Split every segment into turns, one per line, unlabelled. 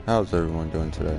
How's everyone doing today?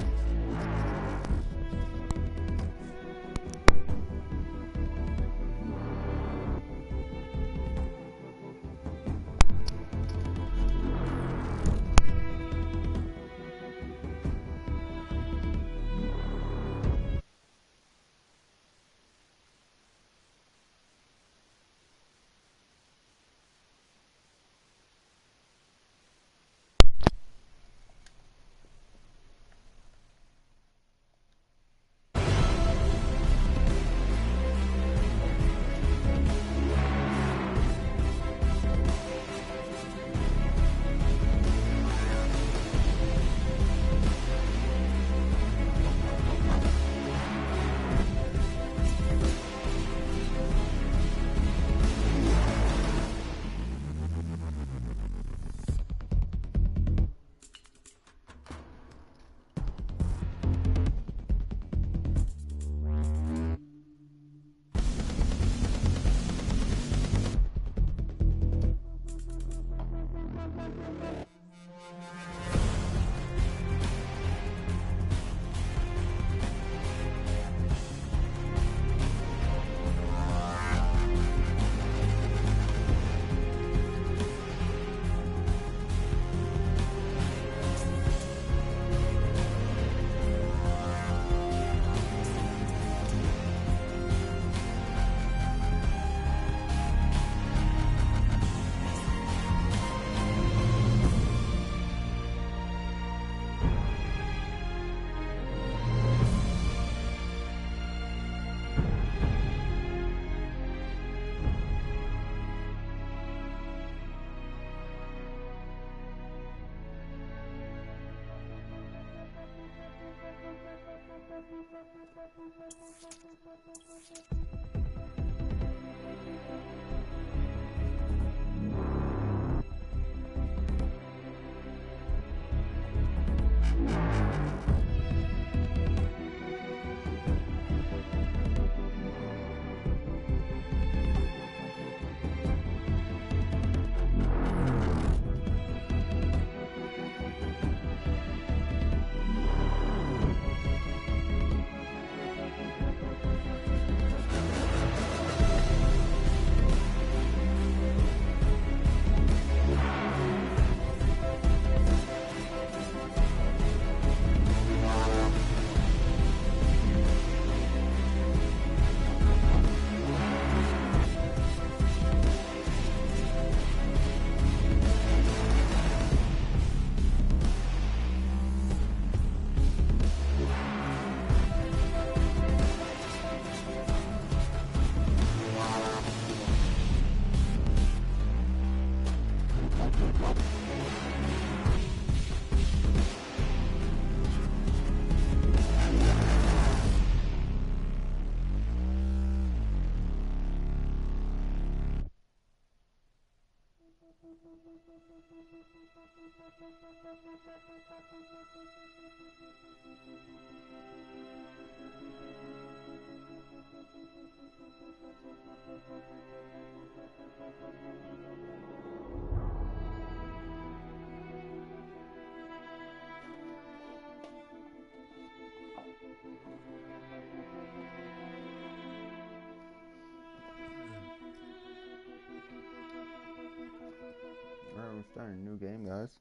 starting a new game, guys.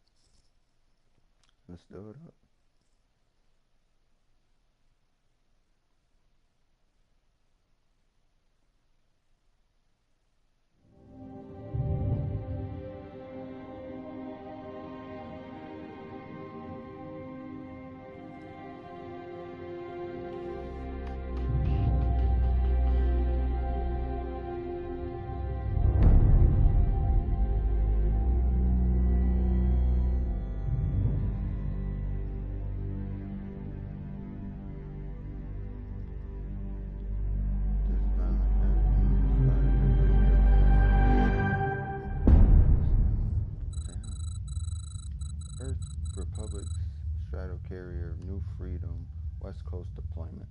Let's do it up. Republic Stratocarrier, New Freedom, West Coast deployment.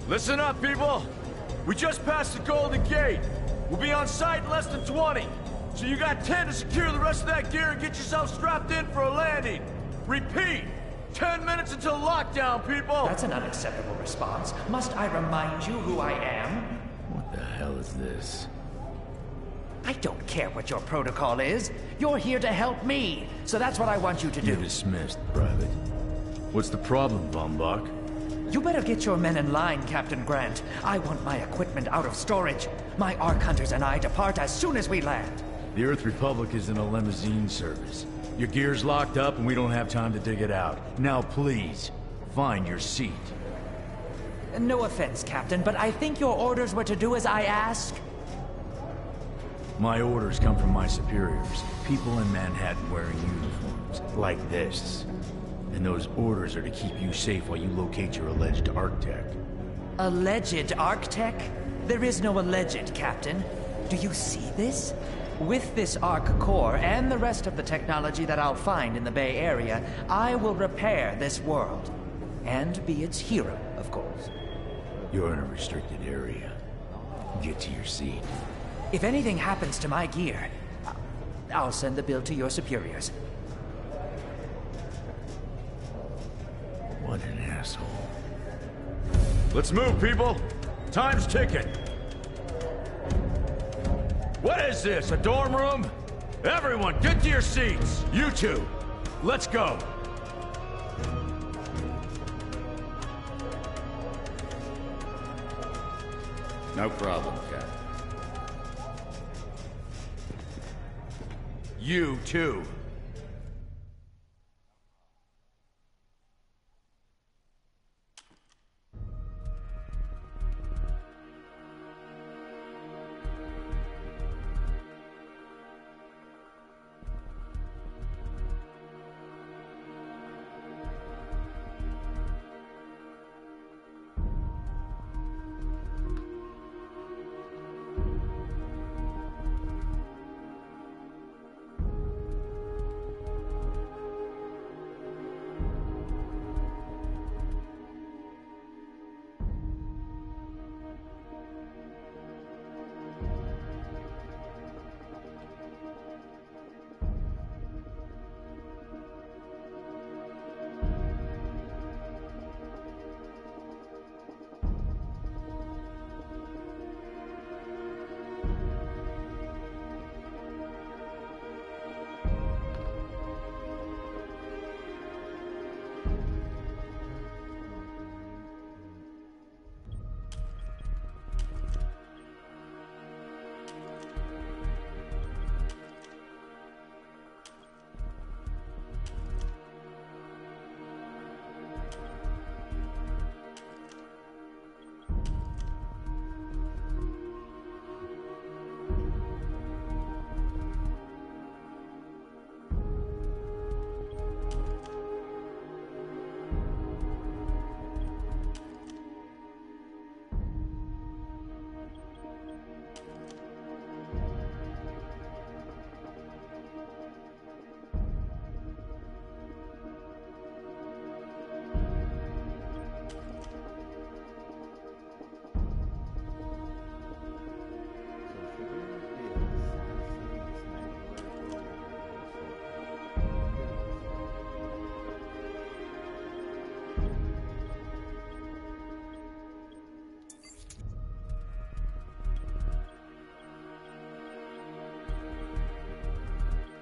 Listen up, people! We just passed the Golden Gate. We'll be on site in less than 20. So you got 10 to secure the rest of that gear and get yourself strapped in for a landing. Repeat! 10 minutes until lockdown, people!
That's an unacceptable response. Must I remind you who I am?
What the hell is this?
I don't care what your protocol is. You're here to help me. So that's what I want you to do.
You're dismissed, Private. What's the problem, Von Buck?
You better get your men in line, Captain Grant. I want my equipment out of storage. My Ark Hunters and I depart as soon as we land.
The Earth Republic is in a limousine service. Your gear's locked up and we don't have time to dig it out. Now please, find your seat.
No offense, Captain, but I think your orders were to do as I ask.
My orders come from my superiors. People in Manhattan wearing uniforms, like this. And those orders are to keep you safe while you locate your alleged Arc-Tech.
Alleged Arc-Tech? There is no alleged, Captain. Do you see this? With this Arc core and the rest of the technology that I'll find in the Bay Area, I will repair this world. And be its hero, of course.
You're in a restricted area. Get to your seat.
If anything happens to my gear, I'll send the bill to your superiors.
What an asshole.
Let's move, people! Time's ticking! What is this, a dorm room? Everyone, get to your seats! You two, let's go!
No problem, Cap.
You too.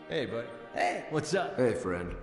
Hey, bud.
Hey, what's up?
Hey, friend.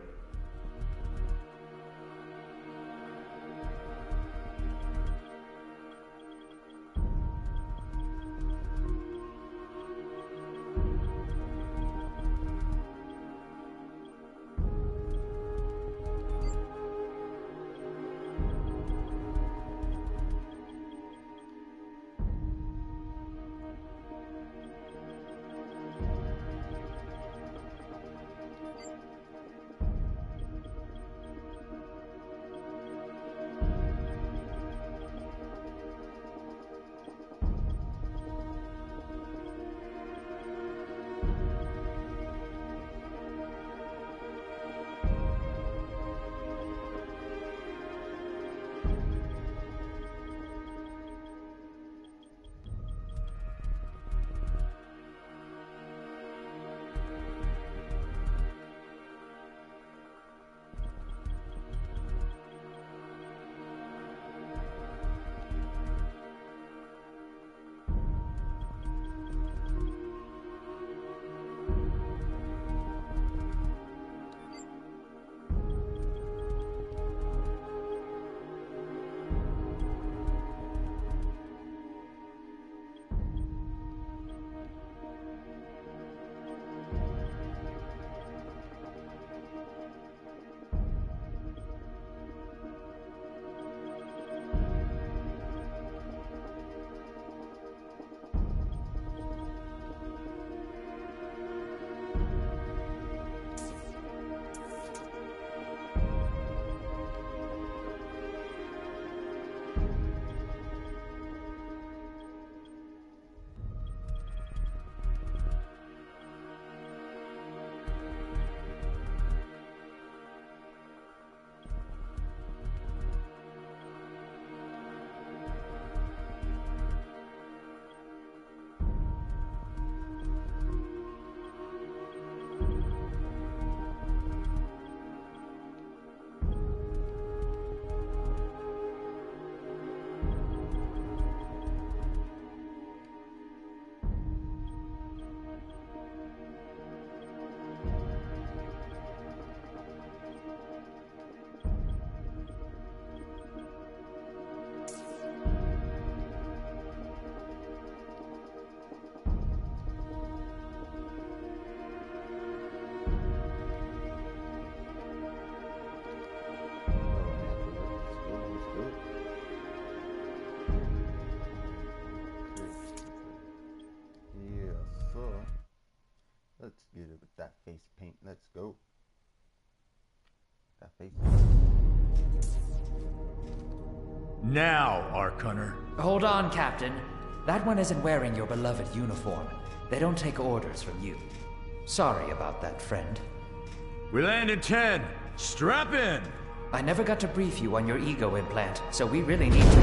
Let's get it with that face paint. Let's go. That face.
Now, Arc-Hunter.
Hold on, Captain. That one isn't wearing your beloved uniform. They don't take orders from you. Sorry about that, friend.
We land in 10. Strap in.
I never got to brief you on your ego implant, so we really need to...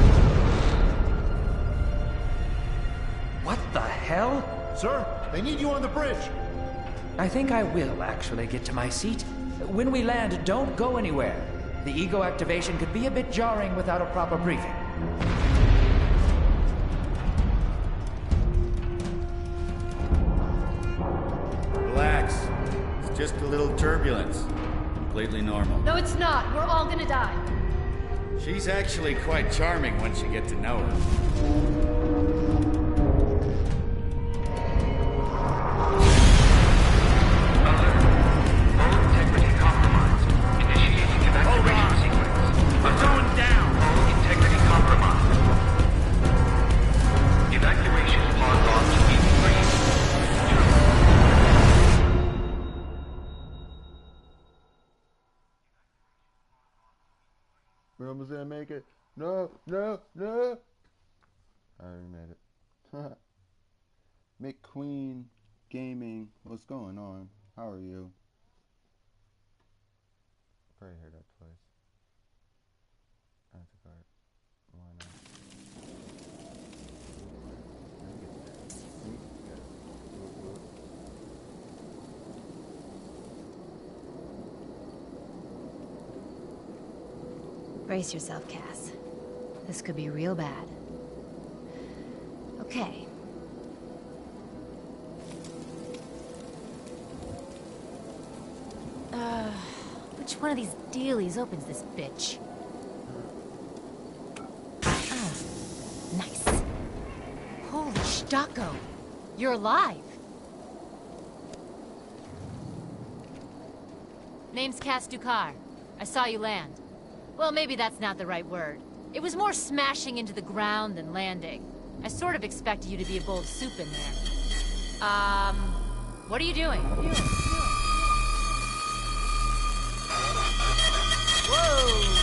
What the hell?
Sir, they need you on the bridge.
I think I will actually get to my seat. When we land, don't go anywhere. The ego activation could be a bit jarring without a proper briefing.
Relax. It's just a little turbulence. Completely normal.
No, it's not. We're all gonna die.
She's actually quite charming once you get to know her.
We're almost gonna make it. No, no, no. I already made it. McQueen Gaming. What's going on? How are you? Probably heard that twice. That's a card. Why not?
Brace yourself, Cass. This could be real bad. Okay. one of these dealies opens this bitch. Oh, nice. Holy Stocko. You're alive. Name's Cass Dukar. I saw you land. Well, maybe that's not the right word. It was more smashing into the ground than landing. I sort of expected you to be a bowl of soup in there. What are you doing? Whoa,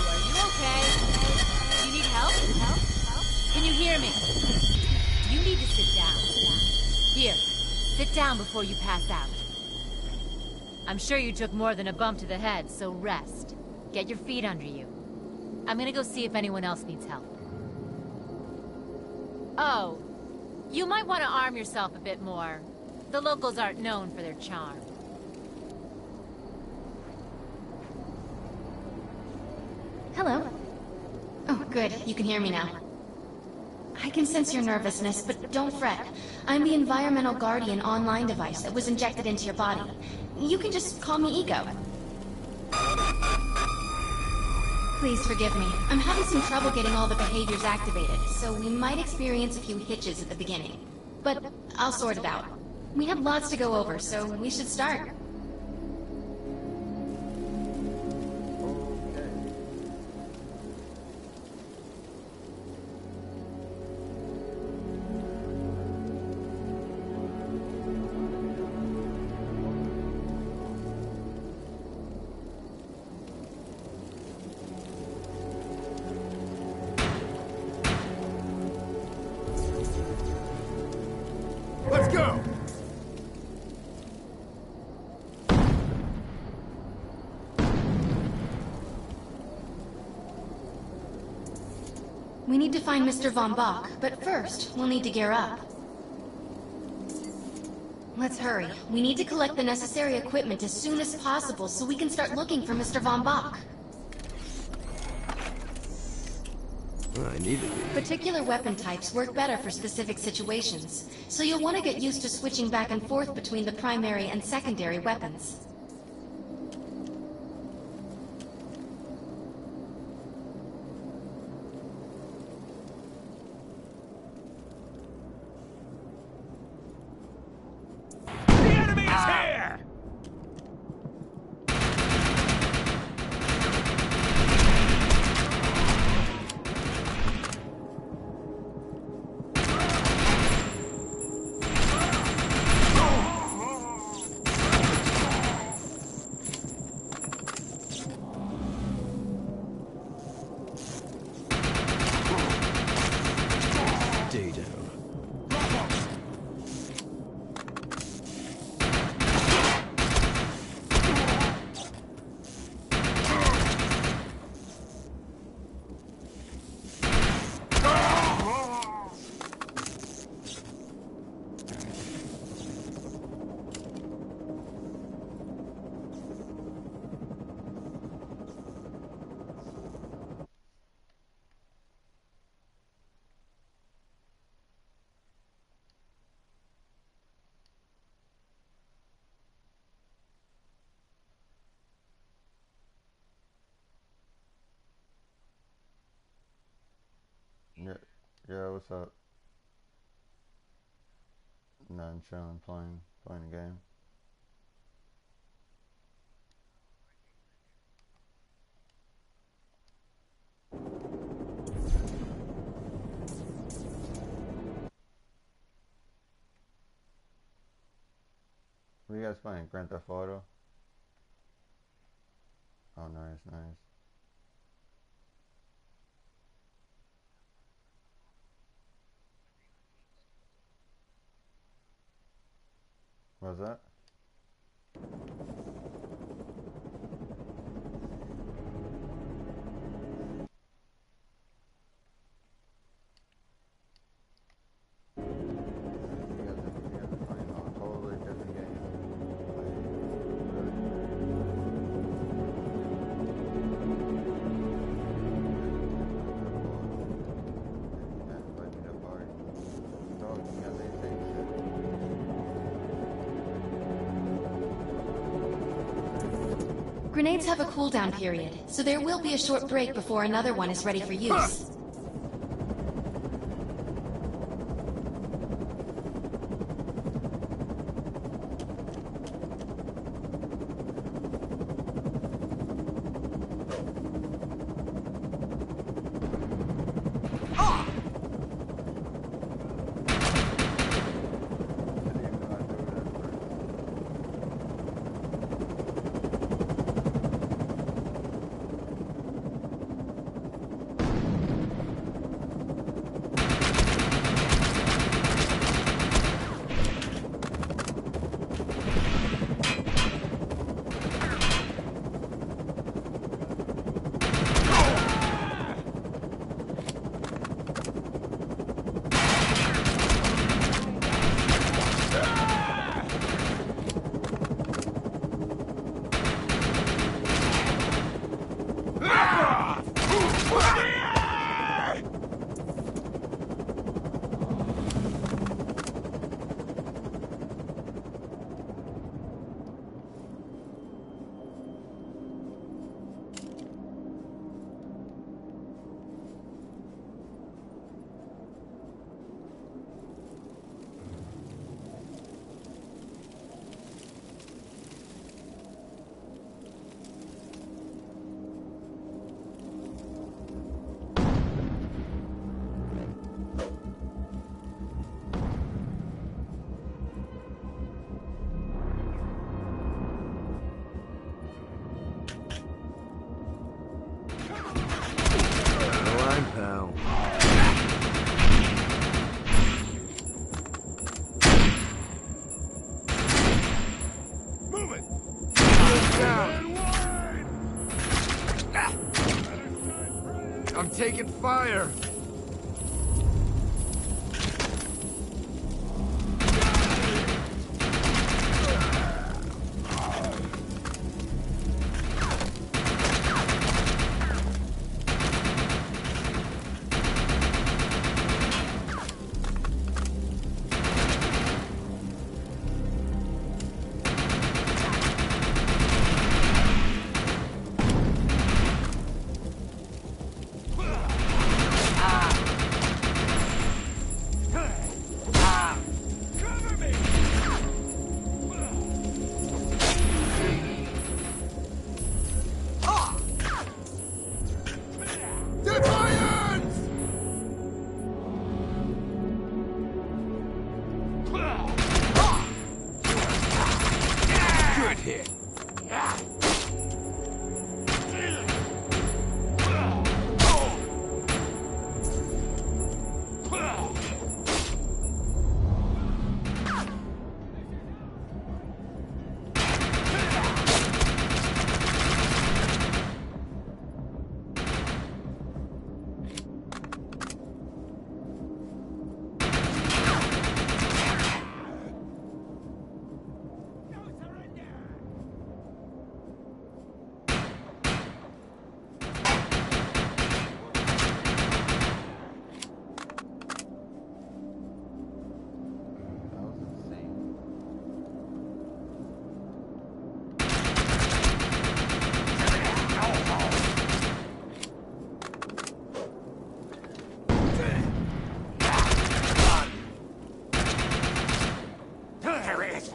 are you okay? You need help? Can you hear me? You need to sit down. Here, sit down before you pass out. I'm sure you took more than a bump to the head, so rest. Get your feet under you. I'm gonna go see if anyone else needs help. Oh, you might want to arm yourself a bit more. The locals aren't known for their charm.
Hello. Oh, good. You can hear me now. I can sense your nervousness, but don't fret. I'm the Environmental Guardian online device that was injected into your body. You can just call me Ego. Please forgive me. I'm having some trouble getting all the behaviors activated, so we might experience a few hitches at the beginning. But I'll sort it out. We have lots to go over, so we should start.
Let's go!
We need to find Mr. Von Bach, but first, we'll need to gear up. Let's hurry. We need to collect the necessary equipment as soon as possible so we can start looking for Mr. Von Bach.
I need it.
Particular weapon types work better for specific situations, so you'll want to get used to switching back and forth between the primary and secondary weapons.
The enemy is here!
Stay down.
Yeah, what's up? Nothing, chilling, playing a game. What are you guys playing? Grand Theft Auto? Oh, nice, nice. What's that? You guys are playing a totally different game.
Grenades have a cooldown period, so there will be a short break before another one is ready for use.
I'm taking fire!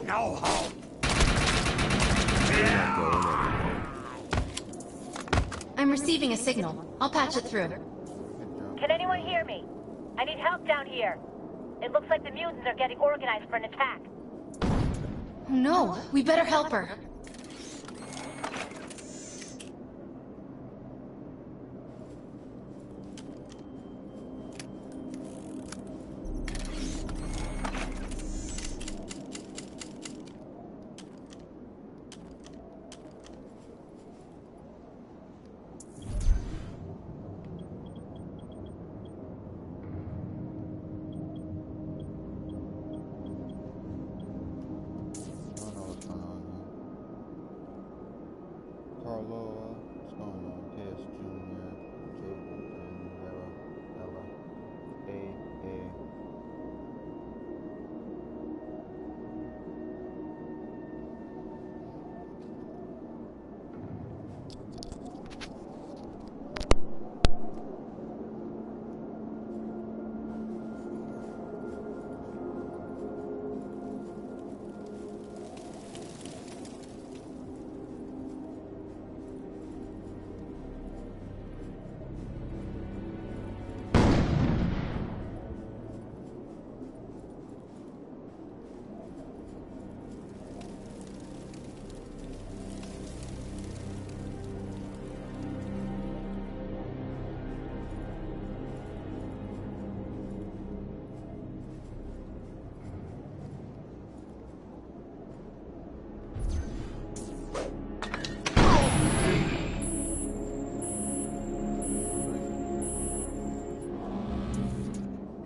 No home.
I'm receiving a signal. I'll patch it through.
Can anyone hear me? I need help down here. It looks like the mutants are getting organized for an attack.
Oh no, we better help her.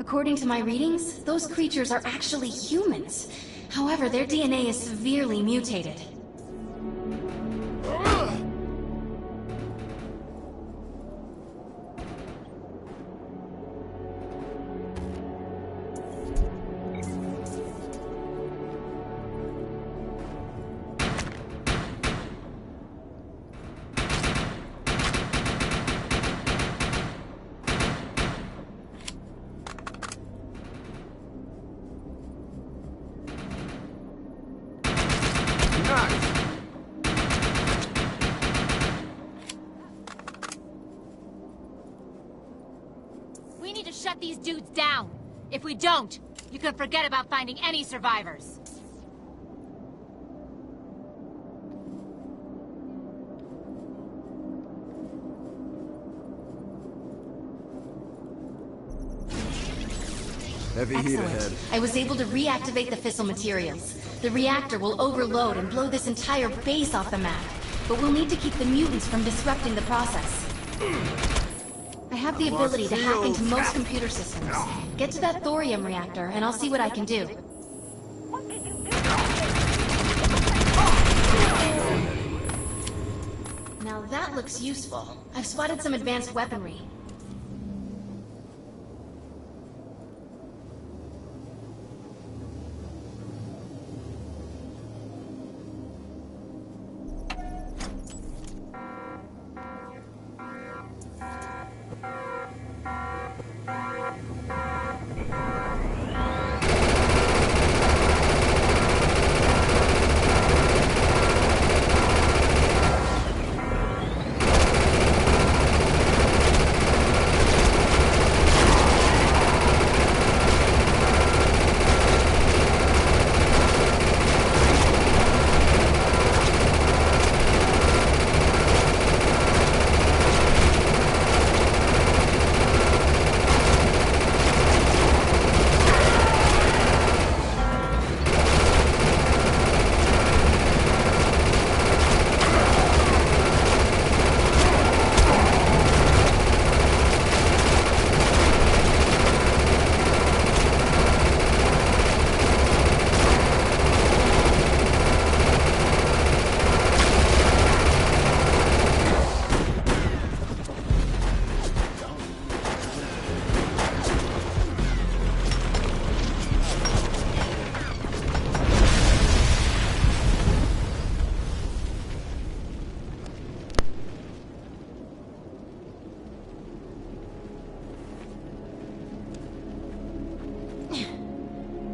According to my readings, those creatures are actually humans. However, their DNA is severely mutated.
We need to shut these dudes down. If we don't, you can forget about finding any survivors.
Heavy heat
Excellent.
ahead.
I was able to reactivate the fissile materials. The reactor will overload and blow this entire base off the map. But we'll need to keep the mutants from disrupting the process. I have the ability to hack into most computer systems. Get to that thorium reactor, and I'll see what I can do. Now that looks useful. I've spotted some advanced weaponry.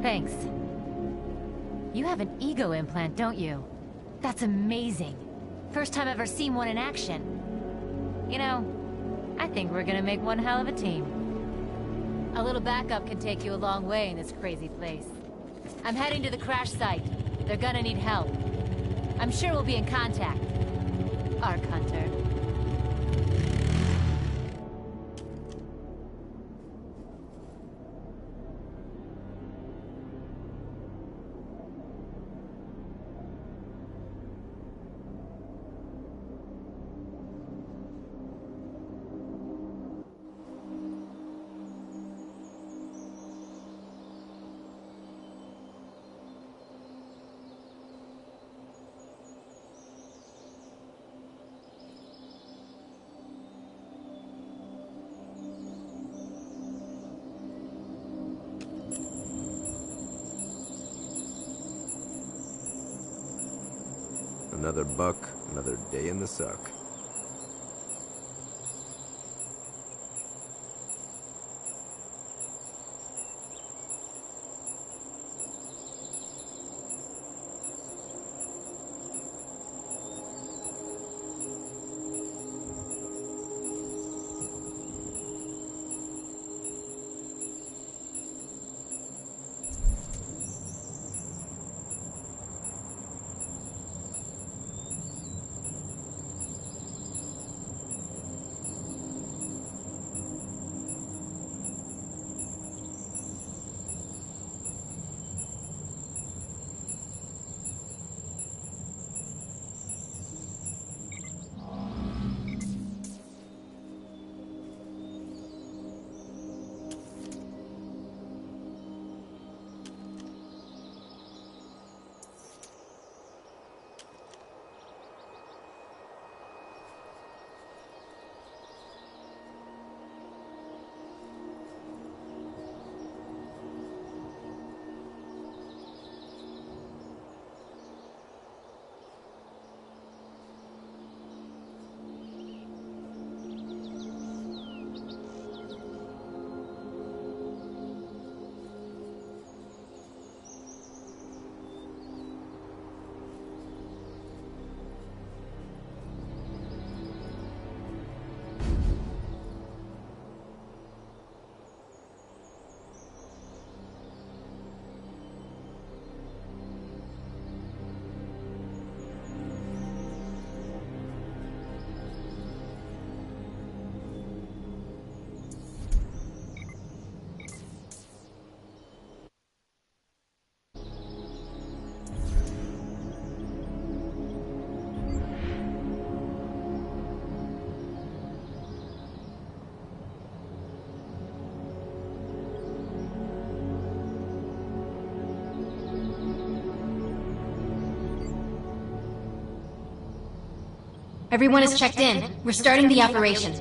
Thanks. You have an ego implant, don't you? That's amazing. First time I've ever seen one in action. You know, I think we're gonna make one hell of a team. A little backup can take you a long way in this crazy place. I'm heading to the crash site. They're gonna need help. I'm sure we'll be in contact. Ark Hunter.
Another buck, another day in the suck.
Everyone is checked in. We're starting the operation.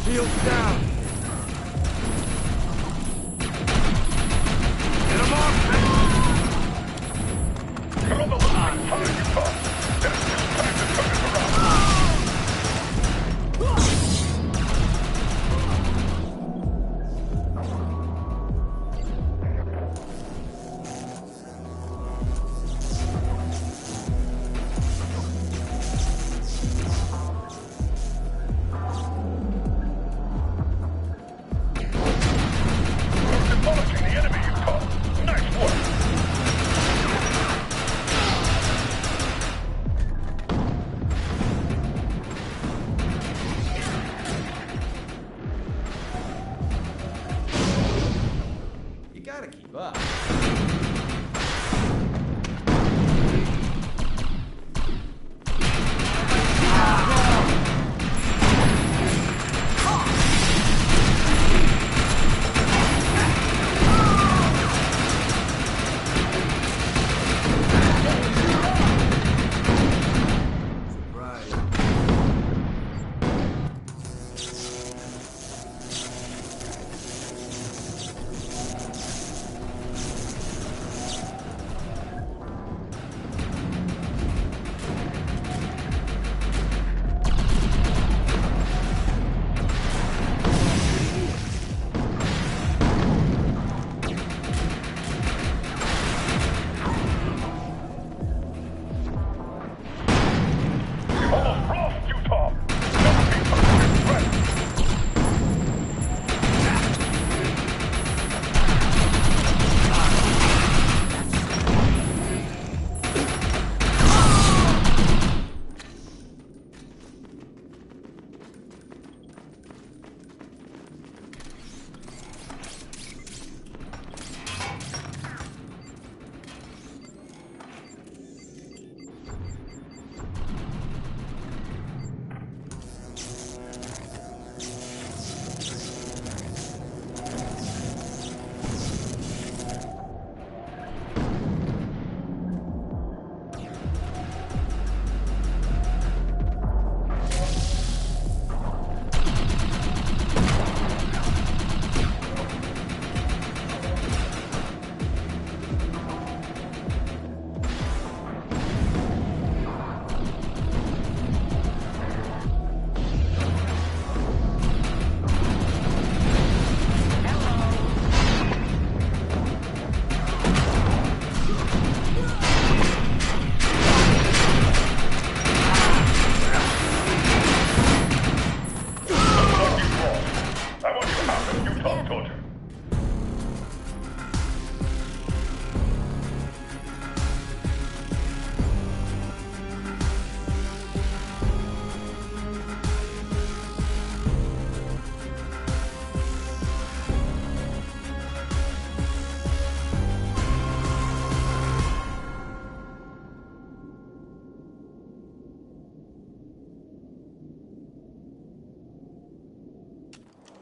Shields down. Get him off!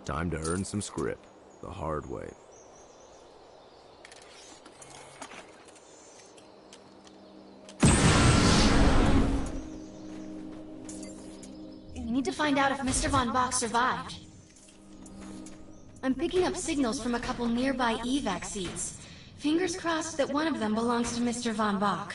Time to earn some scrip, the hard way.
We need to find out if Mr. Von Bach survived. I'm picking up signals from a couple nearby evac seats. Fingers crossed that one of them belongs to Mr. Von Bach.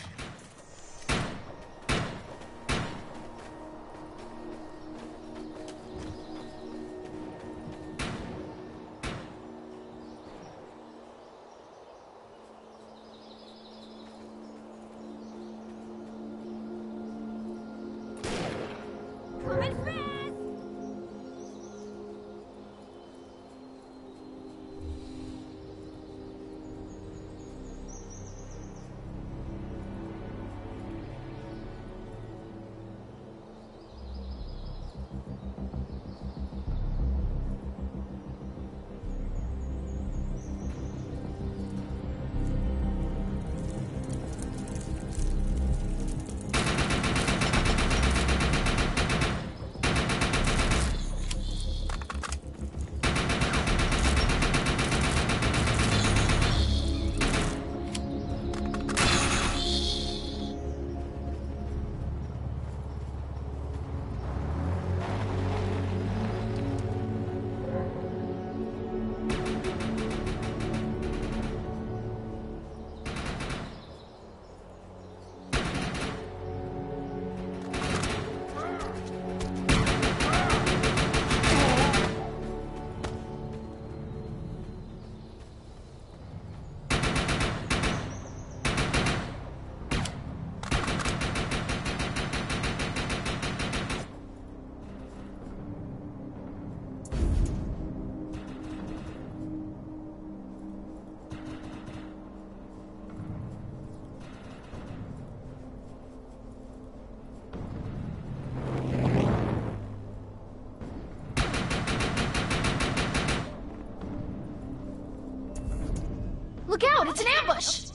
Look out! It's an ambush!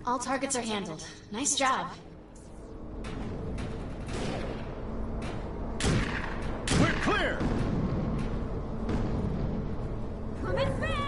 All targets are handled. Nice job.
We're clear!
Coming fast!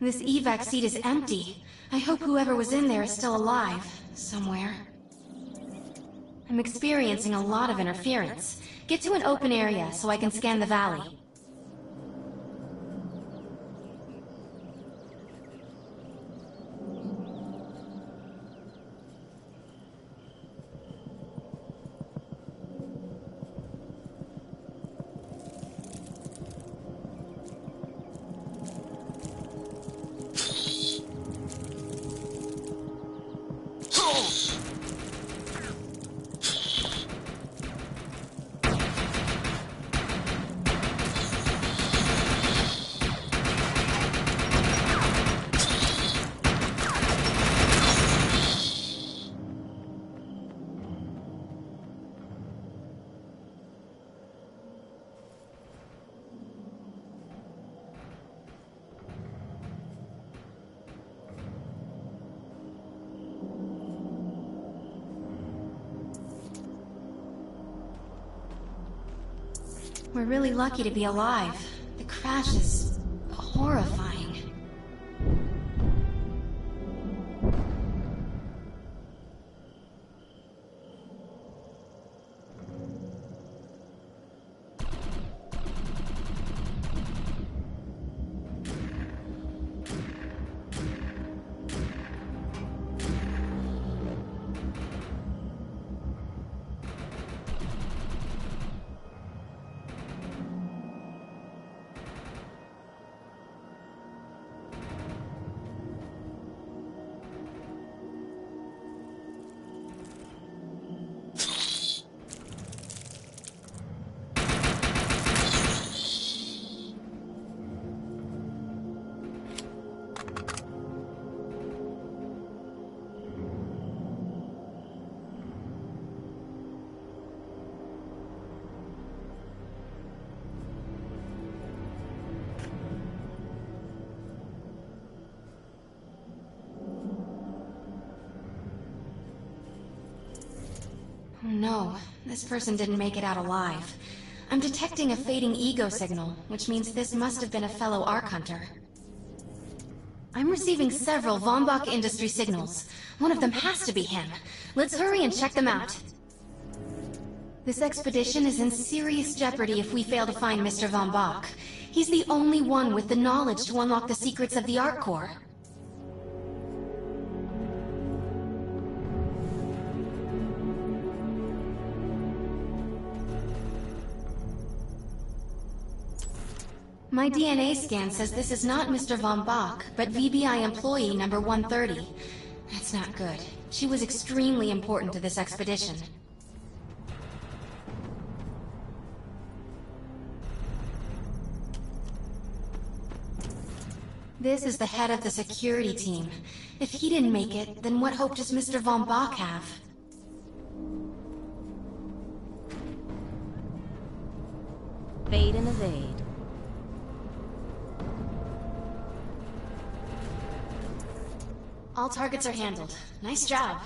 This evac seat is empty. I hope whoever was in there is still alive, somewhere. I'm experiencing a lot of interference. Get to an open area so I can scan the valley. We're really lucky to be alive. The crash is horrifying. No, this person didn't make it out alive. I'm detecting a fading ego signal, which means this must have been a fellow Ark Hunter. I'm receiving several Von Bach Industry signals. One of them has to be him. Let's hurry and check them out. This expedition is in serious jeopardy if we fail to find Mr. Von Bach. He's the only one with the knowledge to unlock the secrets of the Ark Core. My DNA scan says this is not Mr. Von Bach, but VBI employee number 130. That's not good. She was extremely important to this expedition. This is the head of the security team. If he didn't make it, then what hope does Mr. Von Bach have?
Fade and evade.
All targets are handled. Nice job.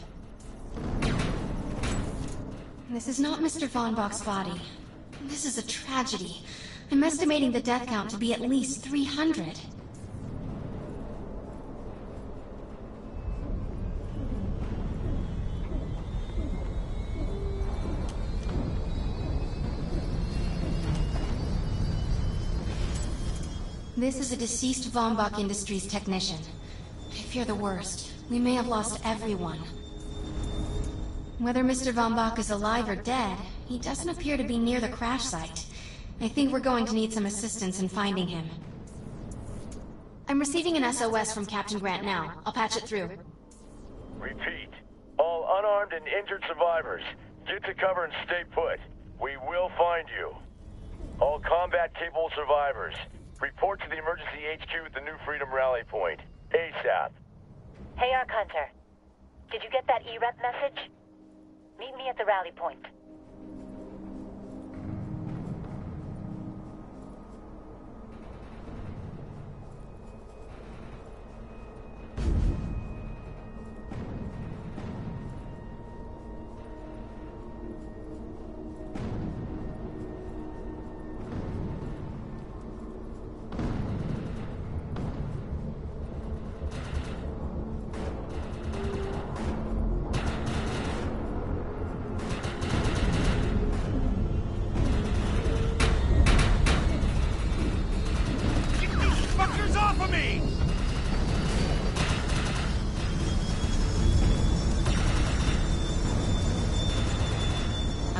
This is not Mr. Von Bach's body. This is a tragedy. I'm estimating the death count to be at least 300. This is a deceased Von Bach Industries technician. I fear the worst. We may have lost everyone. Whether Mr. Von Bach is alive or dead, he doesn't appear to be near the crash site. I think we're going to need some assistance in finding him. I'm receiving an SOS from Captain Grant now. I'll patch it through.
Repeat. All unarmed and injured survivors, get to cover and stay put. We will find you. All combat-capable survivors, report to the emergency HQ at the New Freedom Rally Point. ASAP.
Hey, Ark Hunter. Did you get that E-Rep message? Meet me at the rally point.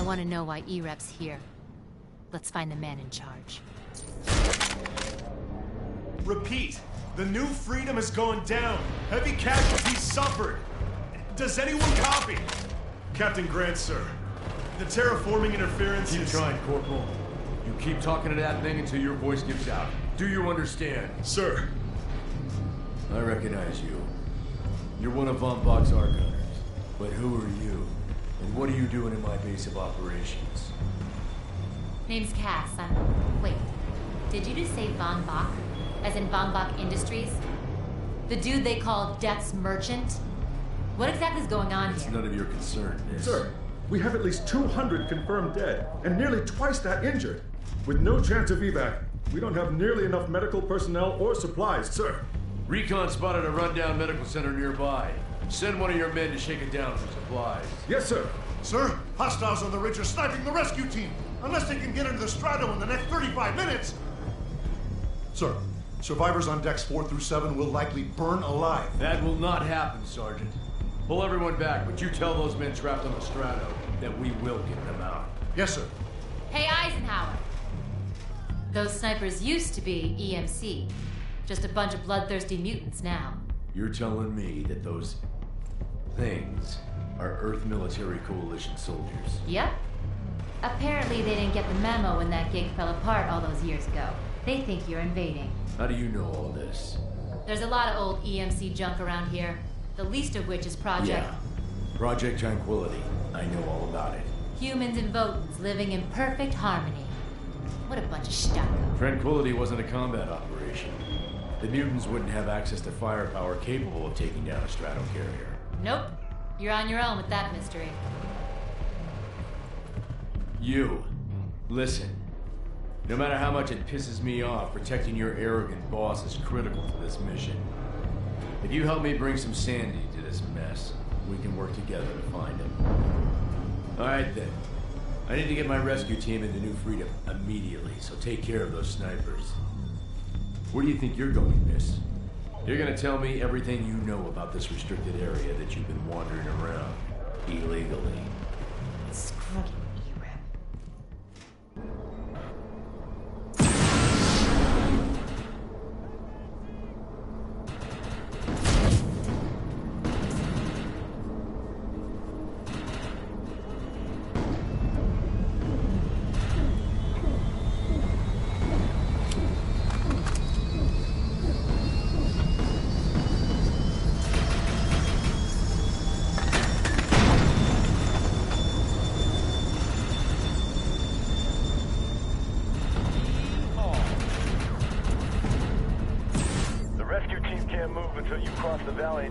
I want to know why E-Rep's here. Let's find the man in charge.
Repeat. The New Freedom is going down. Heavy casualties suffered. Does anyone copy? Captain Grant, sir. The terraforming interference
Keep trying, Corporal. You keep talking to that thing until your voice gives out. Do you understand?
Sir.
I recognize you. You're one of Von Bach's arc hunters. But who are you? And what are you doing in my base of operations?
Name's Cass. Wait. Did you just say Von Bach? As in Von Bach Industries? The dude they call Death's Merchant? What exactly is going on
It's
here?
none of your concern, miss.
Sir, we have at least 200 confirmed dead, and nearly twice that injured. With no chance of evac, we don't have nearly enough medical personnel or supplies, sir.
Recon spotted a rundown medical center nearby. Send one of your men to shake it down for supplies.
Yes, sir.
Sir, hostiles on the ridge are sniping the rescue team. Unless they can get into the Strato in the next 35 minutes. Sir, survivors on decks 4 through 7 will likely burn alive.
That will not happen, Sergeant. Pull everyone back, but you tell those men trapped on the Strato that we will get them out.
Yes, sir.
Hey, Eisenhower! Those snipers used to be EMC. Just a bunch of bloodthirsty mutants now.
You're telling me that those things are Earth Military Coalition soldiers?
Yep. Apparently they didn't get the memo when that gig fell apart all those years ago. They think you're invading.
How do you know all this?
There's a lot of old EMC junk around here. The least of which is Project...
Yeah. Project Tranquility. I know all about it.
Humans and Votans living in perfect harmony. What a bunch of stucco.
Tranquility wasn't a combat operation. The mutants wouldn't have access to firepower capable of taking down a Stratocarrier.
Nope. You're on your own with that mystery.
You. Listen. No matter how much it pisses me off, protecting your arrogant boss is critical to this mission. If you help me bring some sanity to this mess, we can work together to find him. Alright then. I need to get my rescue team into New Freedom immediately, so take care of those snipers. Where do you think you're going, miss? You're gonna tell me everything you know about this restricted area that you've been wandering around illegally.
Screw E-Rep.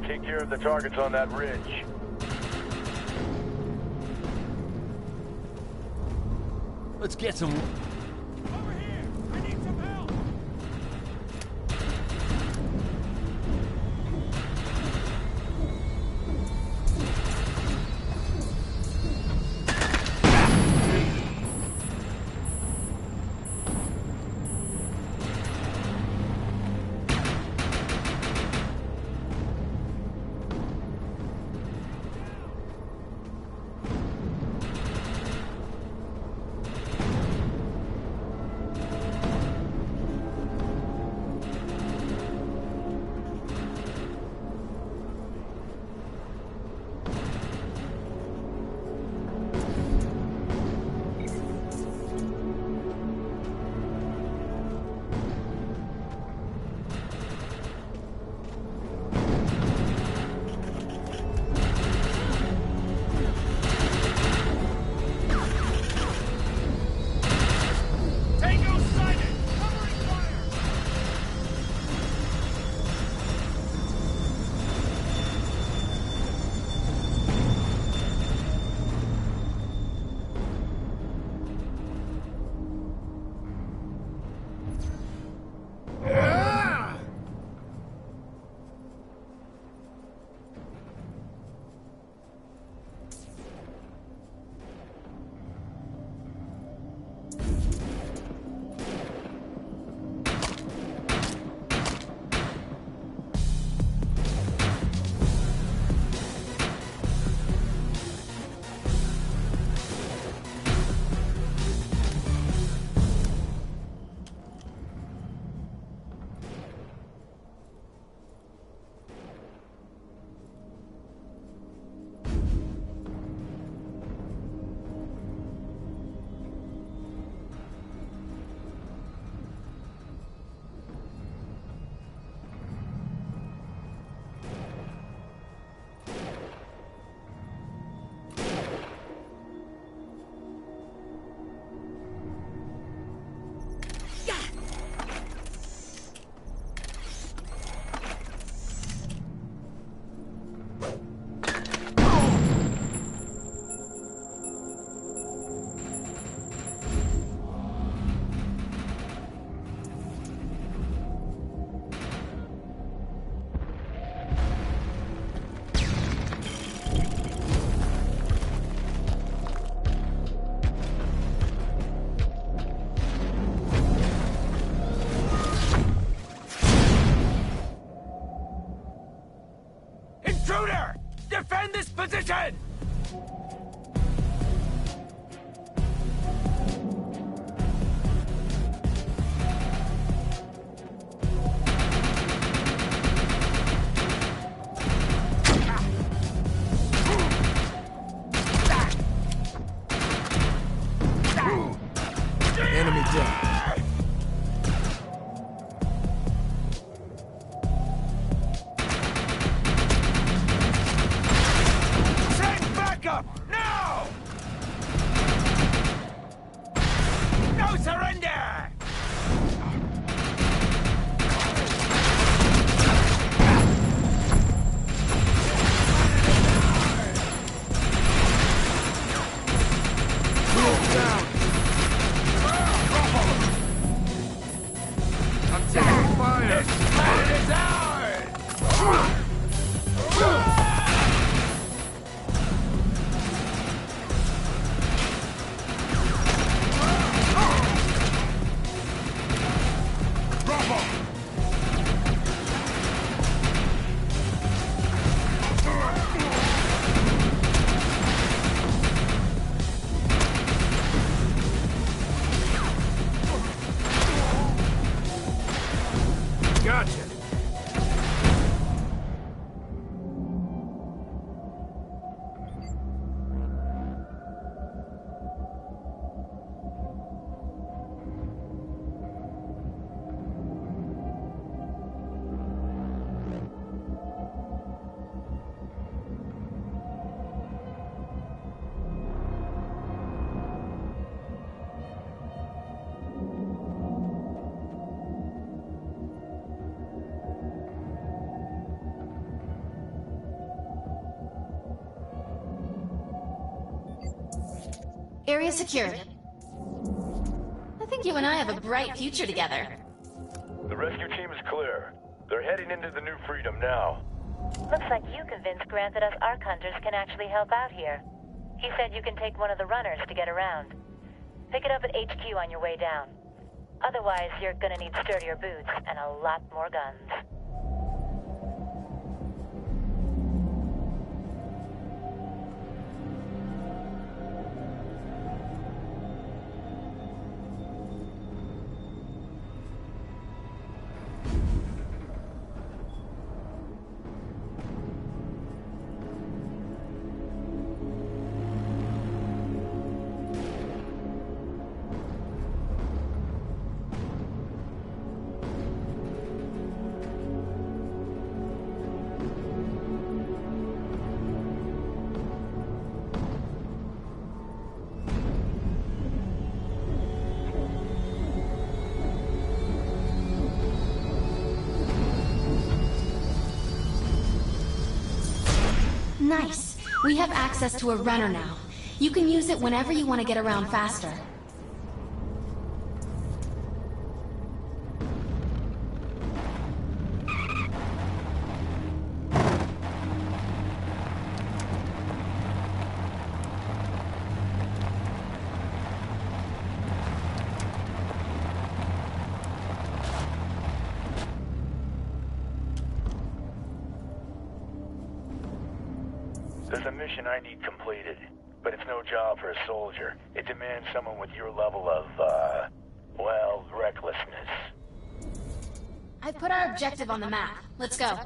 Take care of the targets on that ridge. Let's get some...
Over here! I need some help!
position!
Enemy down.
Send backup! Now! No surrender!
Move down. I'm taking fire.
This planet is ours!
Gotcha.
Area secured. I think you and I have a bright future together.
The rescue team is clear. They're heading into the New Freedom now.
Looks like you convinced Grant that us Ark Hunters can actually help out here. He said you can take one of the runners to get around. Pick it up at HQ on your way down. Otherwise, you're gonna need sturdier boots and a lot more guns.
Nice. We have access to a runner now. You can use it whenever you want to get around faster.
There's a mission I need completed, but it's no job for a soldier. It demands someone with your level of, well, recklessness.
I've put our objective on the map. Let's go.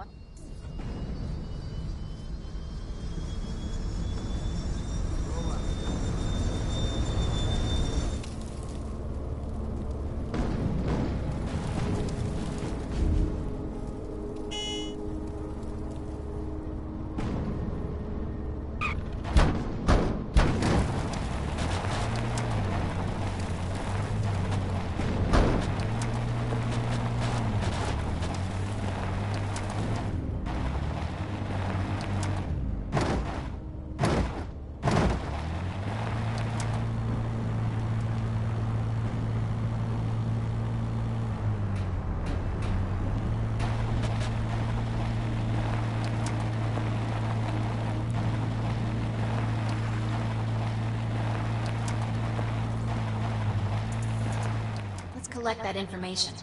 Collect that information.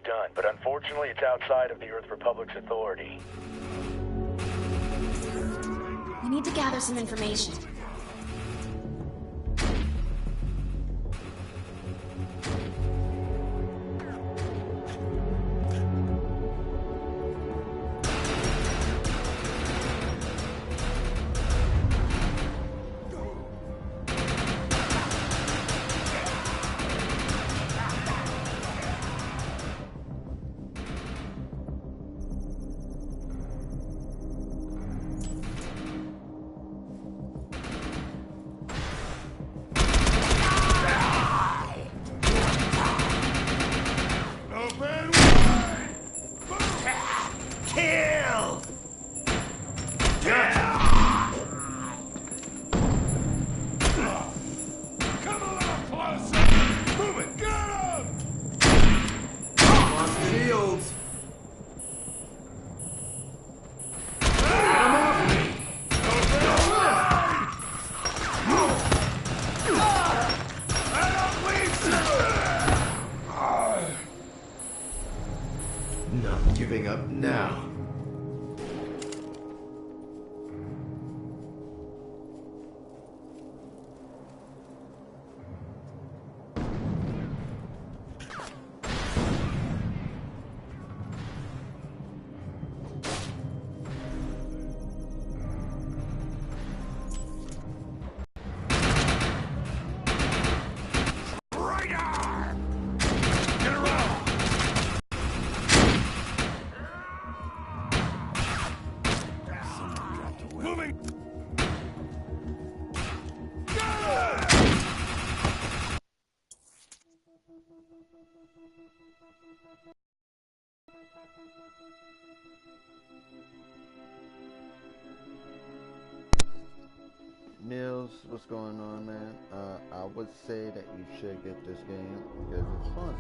done, but unfortunately it's outside of the Earth Republic's authority.
We need to gather some information.
Not giving up now.
Nils, what's going on, man? I would say that you should get this game because it's fun.